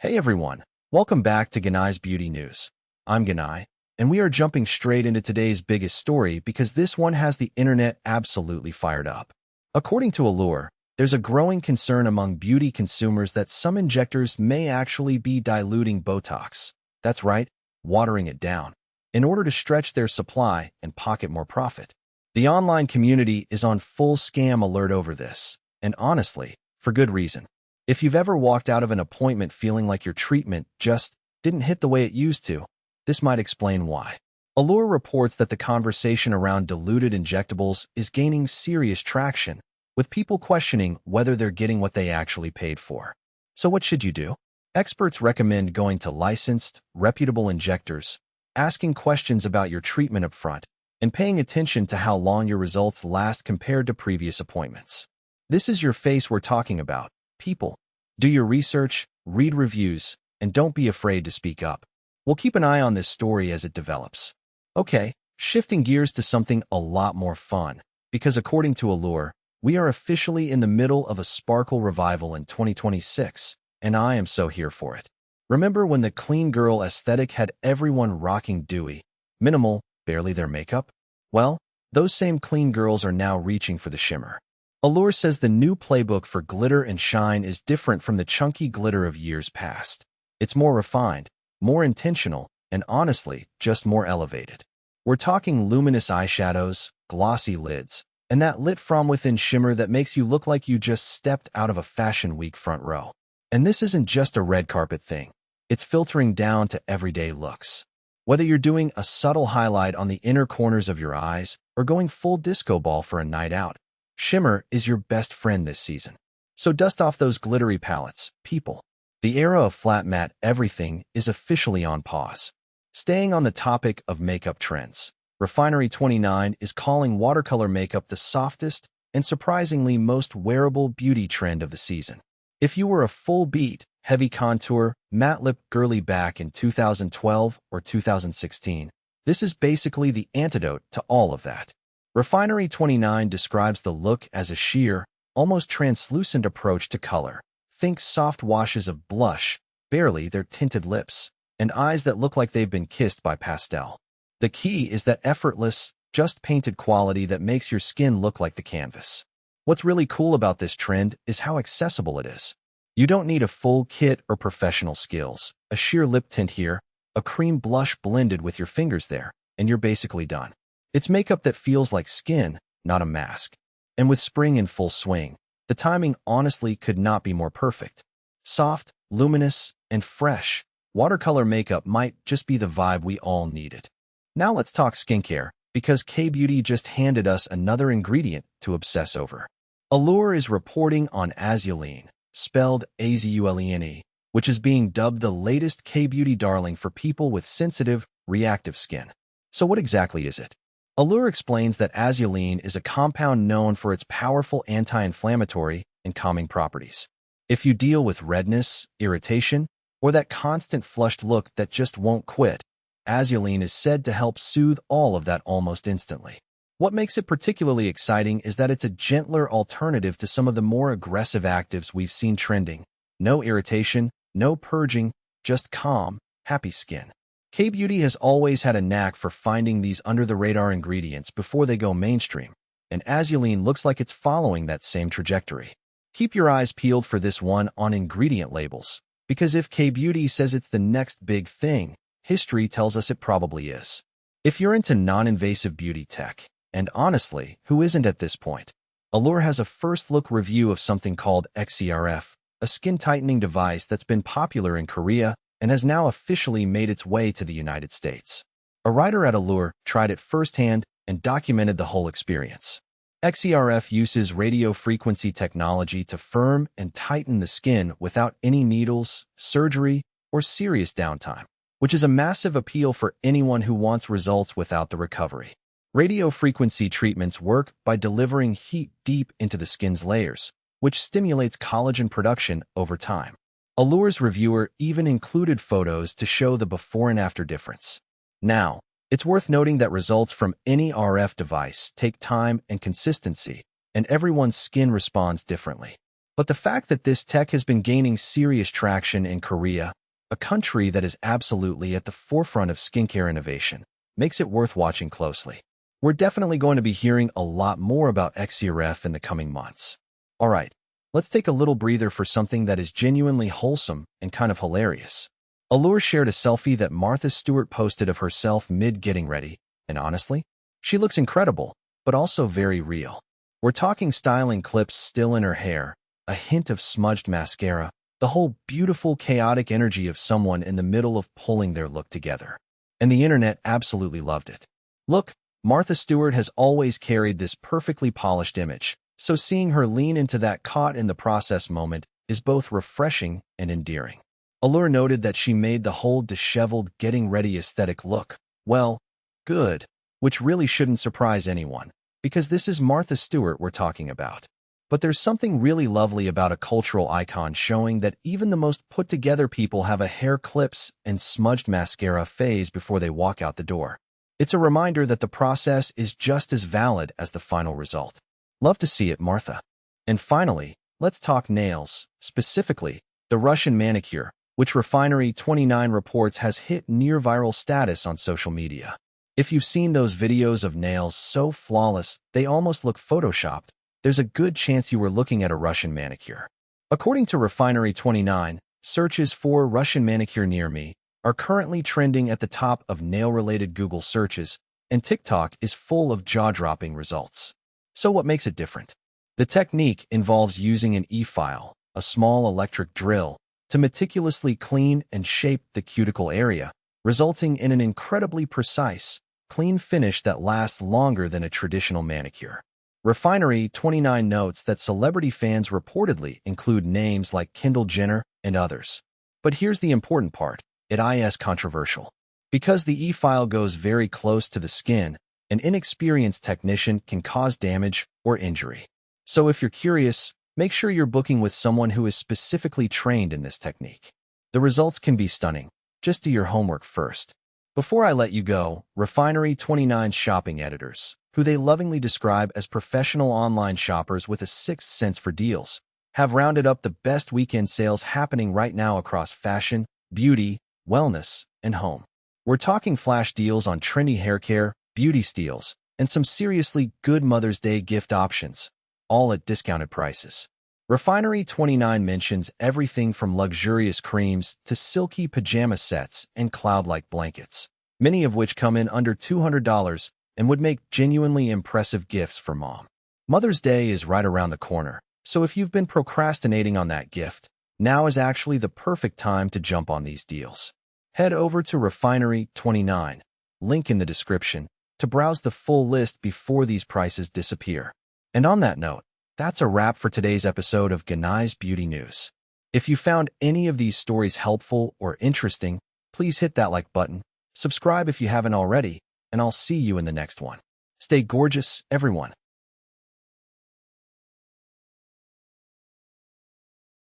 Hey everyone, welcome back to Genai's Beauty News. I'm Genai, and we are jumping straight into today's biggest story because this one has the internet absolutely fired up. According to Allure, there's a growing concern among beauty consumers that some injectors may actually be diluting Botox. That's right, watering it down, in order to stretch their supply and pocket more profit. The online community is on full scam alert over this, and honestly, for good reason. If you've ever walked out of an appointment feeling like your treatment just didn't hit the way it used to, this might explain why. Allure reports that the conversation around diluted injectables is gaining serious traction, with people questioning whether they're getting what they actually paid for. So what should you do? Experts recommend going to licensed, reputable injectors, asking questions about your treatment up front, and paying attention to how long your results last compared to previous appointments. This is your face we're talking about. People, do your research, read reviews, and don't be afraid to speak up. We'll keep an eye on this story as it develops. Okay, shifting gears to something a lot more fun, because according to Allure, we are officially in the middle of a sparkle revival in 2026, and I am so here for it. Remember when the clean girl aesthetic had everyone rocking dewy, minimal, barely their makeup? Well, those same clean girls are now reaching for the shimmer. Allure says the new playbook for glitter and shine is different from the chunky glitter of years past. It's more refined, more intentional, and honestly, just more elevated. We're talking luminous eyeshadows, glossy lids, and that lit from within shimmer that makes you look like you just stepped out of a fashion week front row. And this isn't just a red carpet thing. It's filtering down to everyday looks. Whether you're doing a subtle highlight on the inner corners of your eyes or going full disco ball for a night out, shimmer is your best friend this season. So dust off those glittery palettes, people. The era of flat matte everything is officially on pause. Staying on the topic of makeup trends, Refinery29 is calling watercolor makeup the softest and surprisingly most wearable beauty trend of the season. If you were a full beat, heavy contour, matte lip girly back in 2012 or 2016, this is basically the antidote to all of that. Refinery29 describes the look as a sheer, almost translucent approach to color. Think soft washes of blush, barely their tinted lips, and eyes that look like they've been kissed by pastel. The key is that effortless, just painted quality that makes your skin look like the canvas. What's really cool about this trend is how accessible it is. You don't need a full kit or professional skills. A sheer lip tint here, a cream blush blended with your fingers there, and you're basically done. It's makeup that feels like skin, not a mask. And with spring in full swing, the timing honestly could not be more perfect. Soft, luminous, and fresh, watercolor makeup might just be the vibe we all needed. Now let's talk skincare, because K-Beauty just handed us another ingredient to obsess over. Allure is reporting on Azulene, spelled Azulene, which is being dubbed the latest K-Beauty darling for people with sensitive, reactive skin. So what exactly is it? Allure explains that Azulene is a compound known for its powerful anti-inflammatory and calming properties. If you deal with redness, irritation, or that constant flushed look that just won't quit, Azulene is said to help soothe all of that almost instantly. What makes it particularly exciting is that it's a gentler alternative to some of the more aggressive actives we've seen trending. No irritation, no purging, just calm, happy skin. K-Beauty has always had a knack for finding these under-the-radar ingredients before they go mainstream, and Azulene looks like it's following that same trajectory. Keep your eyes peeled for this one on ingredient labels, because if K-Beauty says it's the next big thing, history tells us it probably is. If you're into non-invasive beauty tech, and honestly, who isn't at this point? Allure has a first-look review of something called XERF, a skin-tightening device that's been popular in Korea and has now officially made its way to the United States. A writer at Allure tried it firsthand and documented the whole experience. XERF uses radio frequency technology to firm and tighten the skin without any needles, surgery, or serious downtime, which is a massive appeal for anyone who wants results without the recovery. Radio frequency treatments work by delivering heat deep into the skin's layers, which stimulates collagen production over time. Allure's reviewer even included photos to show the before and after difference. Now, it's worth noting that results from any RF device take time and consistency, and everyone's skin responds differently. But the fact that this tech has been gaining serious traction in Korea, a country that is absolutely at the forefront of skincare innovation, makes it worth watching closely. We're definitely going to be hearing a lot more about XERF in the coming months. Alright, let's take a little breather for something that is genuinely wholesome and kind of hilarious. Allure shared a selfie that Martha Stewart posted of herself mid-getting ready, and honestly, she looks incredible, but also very real. We're talking styling clips still in her hair, a hint of smudged mascara, the whole beautiful chaotic energy of someone in the middle of pulling their look together. And the internet absolutely loved it. Look, Martha Stewart has always carried this perfectly polished image, so seeing her lean into that caught-in-the-process moment is both refreshing and endearing. Allure noted that she made the whole disheveled, getting-ready aesthetic look, well, good, which really shouldn't surprise anyone, because this is Martha Stewart we're talking about. But there's something really lovely about a cultural icon showing that even the most put-together people have a hair clips and smudged mascara phase before they walk out the door. It's a reminder that the process is just as valid as the final result. Love to see it, Martha. And finally, let's talk nails, specifically the Russian manicure, which Refinery29 reports has hit near-viral status on social media. If you've seen those videos of nails so flawless they almost look photoshopped, there's a good chance you were looking at a Russian manicure. According to Refinery29, searches for Russian manicure near me are currently trending at the top of nail-related Google searches, and TikTok is full of jaw-dropping results. So what makes it different? The technique involves using an e-file, a small electric drill, to meticulously clean and shape the cuticle area, resulting in an incredibly precise, clean finish that lasts longer than a traditional manicure. Refinery29 notes that celebrity fans reportedly include names like Kendall Jenner and others. But here's the important part, it is controversial. Because the e-file goes very close to the skin, an inexperienced technician can cause damage or injury. So if you're curious, make sure you're booking with someone who is specifically trained in this technique. The results can be stunning. Just do your homework first. Before I let you go, Refinery29 shopping editors, who they lovingly describe as professional online shoppers with a sixth sense for deals, have rounded up the best weekend sales happening right now across fashion, beauty, wellness, and home. We're talking flash deals on trendy haircare, beauty steals, and some seriously good Mother's Day gift options, all at discounted prices. Refinery29 mentions everything from luxurious creams to silky pajama sets and cloud-like blankets, many of which come in under $200 and would make genuinely impressive gifts for mom. Mother's Day is right around the corner, so if you've been procrastinating on that gift, now is actually the perfect time to jump on these deals. Head over to Refinery29, link in the description, to browse the full list before these prices disappear. And on that note, that's a wrap for today's episode of Genai's Beauty News. If you found any of these stories helpful or interesting, please hit that like button, subscribe if you haven't already, and I'll see you in the next one. Stay gorgeous, everyone.